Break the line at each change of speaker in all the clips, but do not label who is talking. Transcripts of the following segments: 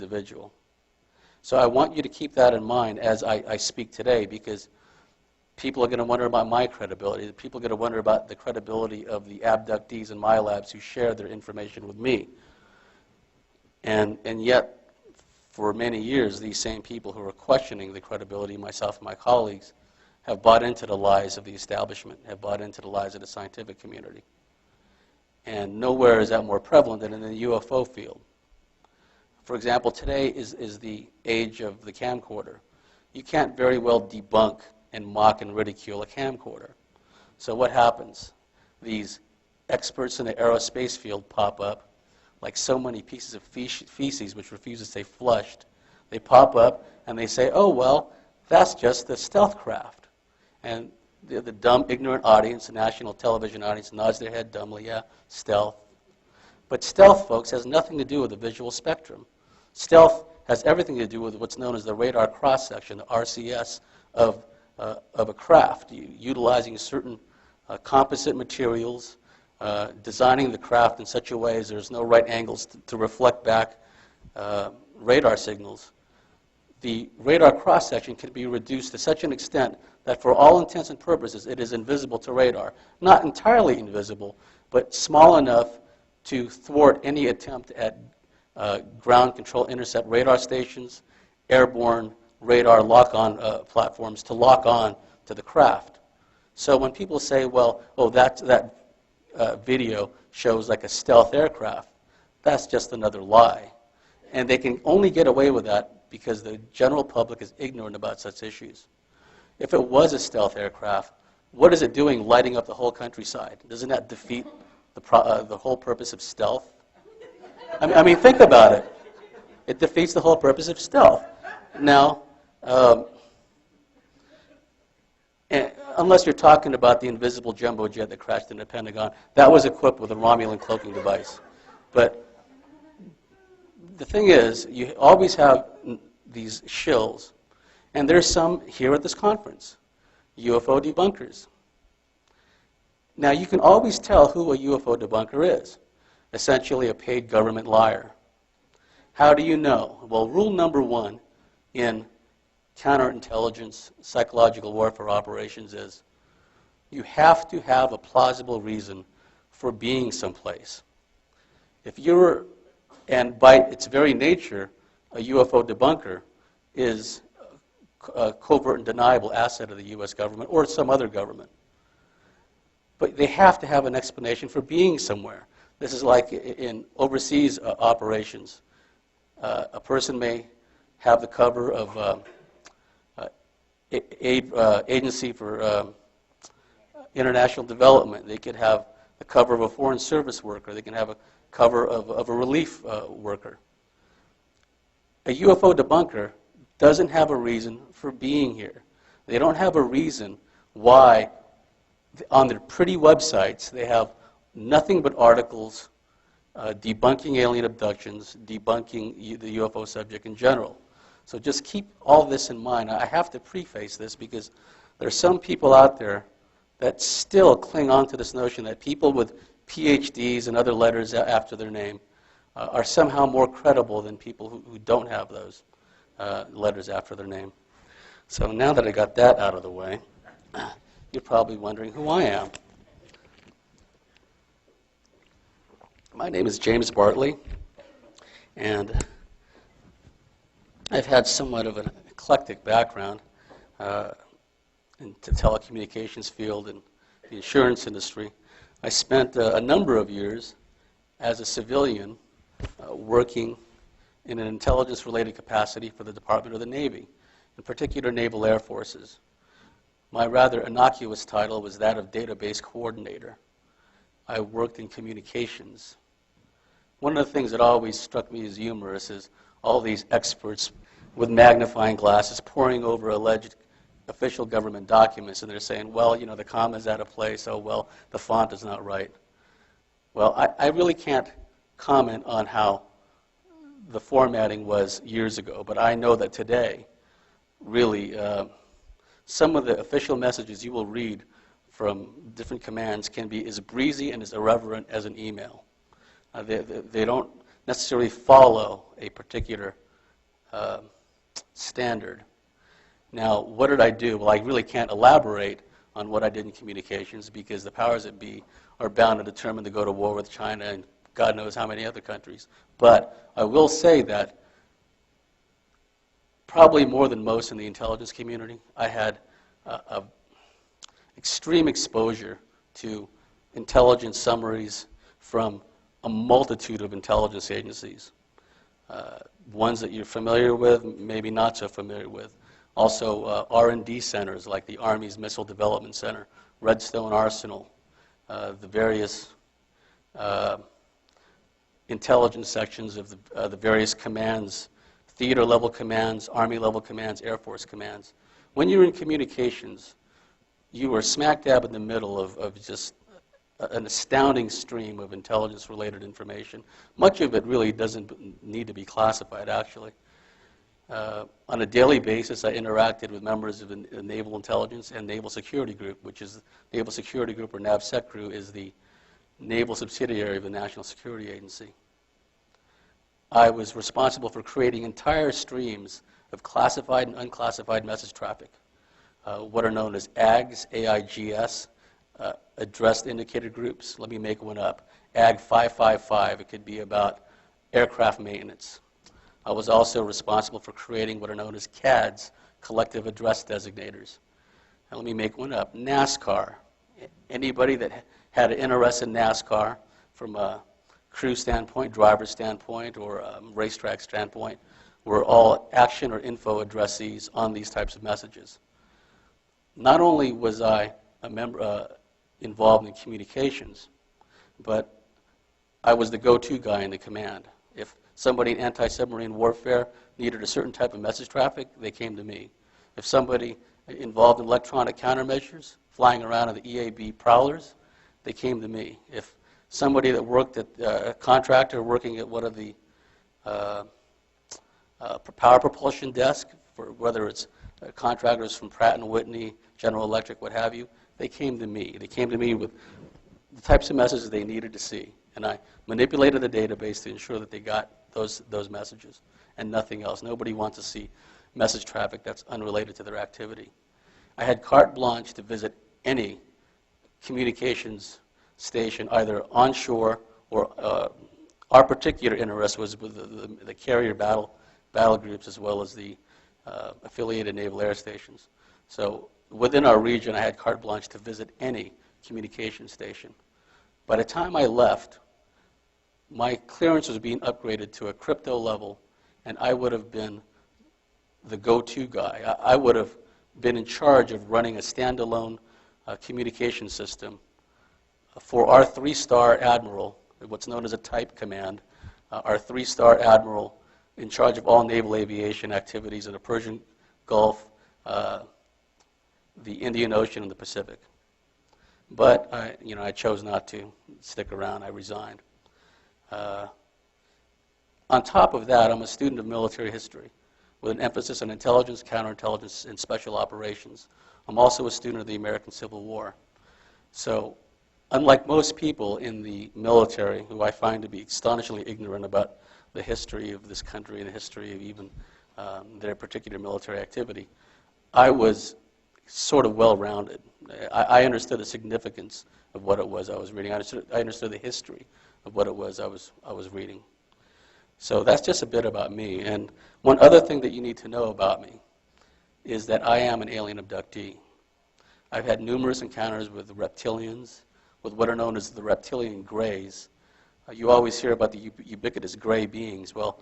individual. So I want you to keep that in mind as I speak today, because people are going to wonder about my credibility. People are going to wonder about the credibility of the abductees and MILABS who share their information with me. And yet, for many years, these same people who are questioning the credibility of myself and my colleagues have bought into the lies of the establishment, have bought into the lies of the scientific community. And nowhere is that more prevalent than in the UFO field. For example, today is the age of the camcorder. You can't very well debunk and mock and ridicule a camcorder. So what happens? These experts in the aerospace field pop up, like so many pieces of feces which refuse to stay flushed. They pop up and they say, oh, well, that's just the stealth craft. And the dumb, ignorant audience, the national television audience, nods their head dumbly, yeah, stealth. But stealth, folks, has nothing to do with the visual spectrum. Stealth has everything to do with what's known as the radar cross-section, the RCS, of a craft, utilizing certain composite materials, designing the craft in such a way as there's no right angles to reflect back radar signals. The radar cross-section can be reduced to such an extent that for all intents and purposes it is invisible to radar. Not entirely invisible, but small enough to thwart any attempt at ground control intercept radar stations, airborne radar lock-on platforms to lock on to the craft. So when people say, well, oh, that video shows like a stealth aircraft, that's just another lie. And they can only get away with that because the general public is ignorant about such issues. If it was a stealth aircraft, what is it doing lighting up the whole countryside? Doesn't that defeat the whole purpose of stealth? I mean, think about it. It defeats the whole purpose of stealth. Now, unless you're talking about the invisible jumbo jet that crashed in the Pentagon, that was equipped with a Romulan cloaking device. But the thing is, you always have these shills, and there's some here at this conference, UFO debunkers. Now, you can always tell who a UFO debunker is, essentially a paid government liar. How do you know? Well, rule number one in counterintelligence, psychological warfare operations is you have to have a plausible reason for being someplace. If you're, and by its very nature, a UFO debunker is a covert and deniable asset of the U.S. government or some other government. But they have to have an explanation for being somewhere. This is like in overseas operations. A person may have the cover of Agency for International Development. They could have the cover of a foreign service worker. They can have a cover of a relief worker. A UFO debunker doesn't have a reason for being here. They don't have a reason why on their pretty websites they have nothing but articles debunking alien abductions, debunking the UFO subject in general. So just keep all this in mind. I have to preface this because there are some people out there that still cling on to this notion that people with PhDs and other letters after their name are somehow more credible than people who don't have those letters after their name. So now that I got that out of the way, you're probably wondering who I am. My name is James Bartley, and I've had somewhat of an eclectic background in the telecommunications field and the insurance industry. I spent a number of years as a civilian working in an intelligence-related capacity for the Department of the Navy, in particular Naval Air Forces. My rather innocuous title was that of database coordinator. I worked in communications. One of the things that always struck me as humorous is all these experts with magnifying glasses poring over alleged official government documents, and they're saying, well, you know, the comma's out of place, oh, well, the font is not right. Well, I really can't comment on how the formatting was years ago, but I know that today, really, some of the official messages you will read from different commands can be as breezy and as irreverent as an email. They don't necessarily follow a particular standard. Now, what did I do? Well, I really can't elaborate on what I did in communications because the powers that be are bound and determined to go to war with China and God knows how many other countries. But I will say that probably more than most in the intelligence community, I had extreme exposure to intelligence summaries from a multitude of intelligence agencies. Ones that you're familiar with, maybe not so familiar with. Also R&D centers like the Army's Missile Development Center, Redstone Arsenal, the various intelligence sections of the various commands, theater-level commands, Army-level commands, Air Force commands. When you're in communications, you are smack dab in the middle of just an astounding stream of intelligence-related information. Much of it really doesn't need to be classified, actually. On a daily basis, I interacted with members of the Naval Intelligence and Naval Security Group, which is Naval Security Group, or NAVSEC is the naval subsidiary of the National Security Agency. I was responsible for creating entire streams of classified and unclassified message traffic, what are known as AGS, AIGS, addressed indicator groups. Let me make one up. AG 555, it could be about aircraft maintenance. I was also responsible for creating what are known as CADs, collective address designators. And let me make one up. NASCAR. Anybody that had an interest in NASCAR from a crew standpoint, driver standpoint, or a racetrack standpoint, were all action or info addressees on these types of messages. Not only was I a member involved in communications, but I was the go-to guy in the command. If somebody in anti-submarine warfare needed a certain type of message traffic, they came to me. If somebody involved in electronic countermeasures, flying around in the EAB prowlers, they came to me. If somebody that worked at a contractor working at one of the power propulsion desk, for whether it's contractors from Pratt & Whitney, General Electric, what have you, they came to me. They came to me with the types of messages they needed to see. And I manipulated the database to ensure that they got those messages and nothing else. Nobody wants to see message traffic that's unrelated to their activity. I had carte blanche to visit any communications station, either onshore or our particular interest was with the carrier battle groups as well as the affiliated naval air stations. So within our region, I had carte blanche to visit any communication station. By the time I left, my clearance was being upgraded to a crypto level, and I would have been the go-to guy. I would have been in charge of running a standalone communication system for our three-star admiral, what's known as a type command, our three-star admiral in charge of all naval aviation activities in the Persian Gulf, the Indian Ocean, and the Pacific. But I chose not to stick around. I resigned. On top of that, I'm a student of military history with an emphasis on intelligence, counterintelligence, and special operations. I'm also a student of the American Civil War. So unlike most people in the military, who I find to be astonishingly ignorant about the history of this country and the history of even their particular military activity, I was sort of well-rounded. I understood the significance of what it was I was reading. I understood the history of what it was I was reading. So that's just a bit about me. And one other thing that you need to know about me is that I am an alien abductee. I've had numerous encounters with reptilians, with what are known as the reptilian grays. You always hear about the ubiquitous gray beings. Well,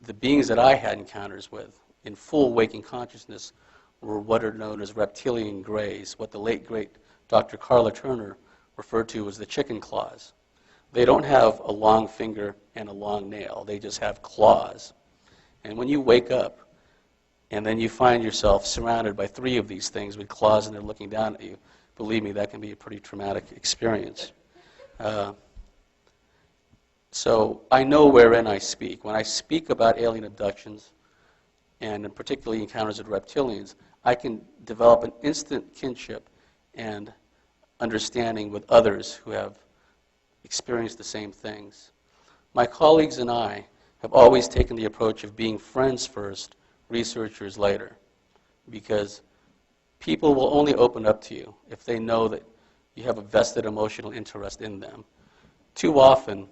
the beings that I had encounters with in full waking consciousness were what are known as reptilian grays, what the late, great Dr. Karla Turner referred to as the chicken claws. They don't have a long finger and a long nail. They just have claws. And when you wake up and then you find yourself surrounded by three of these things with claws and they're looking down at you, believe me, that can be a pretty traumatic experience. So I know wherein I speak. When I speak about alien abductions, and particularly encounters with reptilians, I can develop an instant kinship and understanding with others who have experienced the same things. My colleagues and I have always taken the approach of being friends first, researchers later. Because people will only open up to you if they know that you have a vested emotional interest in them. Too often,